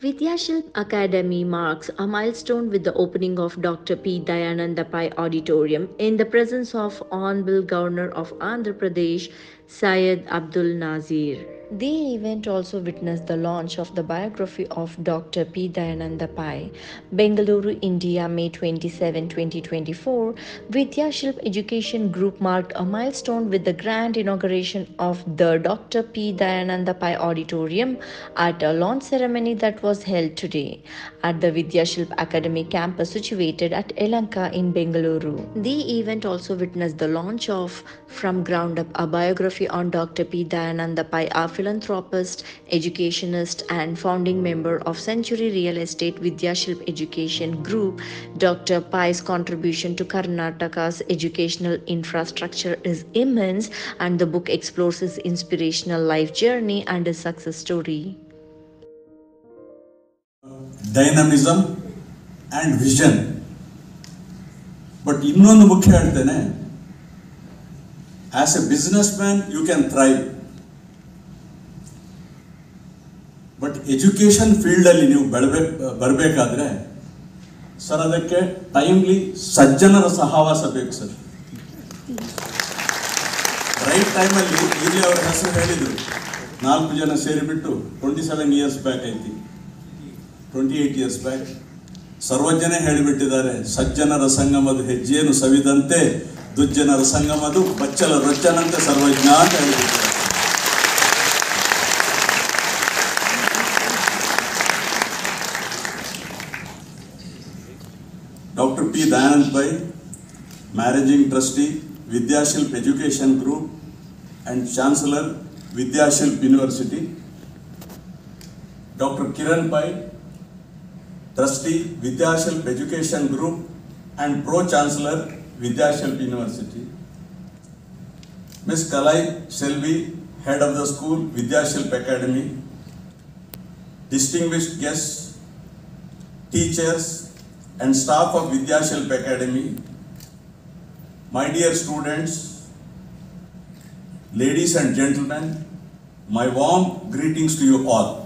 Vidyashilp Academy marks a milestone with the opening of Dr. P. Dayananda Pai Auditorium in the presence of Honorable Governor of Andhra Pradesh, Syed Abdul Nazir. The event also witnessed the launch of the biography of Dr. P. Dayananda Pai. Bengaluru, India, May 27, 2024. Vidyashilp Education Group marked a milestone with the grand inauguration of the Dr. P. Dayananda Pai Auditorium at a launch ceremony that was held today at the Vidyashilp Academy campus situated at Elanka in Bengaluru. The event also witnessed the launch of From Ground Up, a biography on Dr. P. Dayananda Pai, a philanthropist, educationist, and founding member of Century Real Estate Vidyashilp Education Group. Dr. Pai's contribution to Karnataka's educational infrastructure is immense, and the book explores his inspirational life journey and his success story. Dynamism and vision. But ಇನ್ನೊಂದು ಮುಖ್ಯ ಹೇಳ್ತೇನೆ, as a businessman you can thrive. But education ಫೀಲ್ಡಲ್ಲಿ ನೀವು ಬರಬೇಕಾದ್ರೆ sir ಅದಕ್ಕೆ timely ಸಜ್ಜನರ ಸಹವಾಸ ಬೇಕು ಸರ್. ರೈಟ್ ಟೈಮಲ್ಲಿ ಇಲ್ಲಿ ಅವರ ಹೆಸರು ಹೇಳಿದರು, 4 ಜನ ಸೇರಿಬಿಟ್ಟು 27 ಇಯರ್ಸ್ ಬ್ಯಾಕ್ ಐತಿ, 28 ಇಯರ್ಸ್ ಬ್ಯಾಕ್ ಸರ್ವಜ್ಞನೇ ಹೇಳಿಬಿಟ್ಟಿದ್ದಾರೆ, ಸಜ್ಜನರ ಸಂಗಮದ ಹೆಜ್ಜೆಯನ್ನು ಸವಿದಂತೆ ದುಜ್ಜನರ ಸಂಗಮದು ಬಚ್ಚಲ ರೊಚ್ಚನಂತೆ ಸರ್ವಜ್ಞ ಅಂತ ಹೇಳಿಬಿಟ್ಟಿದ್ದಾರೆ. Dr. P. Dayananda Pai, Managing Trustee, Vidyashilp Education Group and Chancellor, Vidyashilp University. Dr. Kiran Pai, Trustee, Vidyashilp Education Group and Pro-Chancellor, Vidyashilp University. Ms. Kalai Selvi, Head of the School, Vidyashilp Academy. Distinguished guests, teachers, and staff of Vidyashilp Academy, my dear students, ladies and gentlemen, my warm greetings to you all.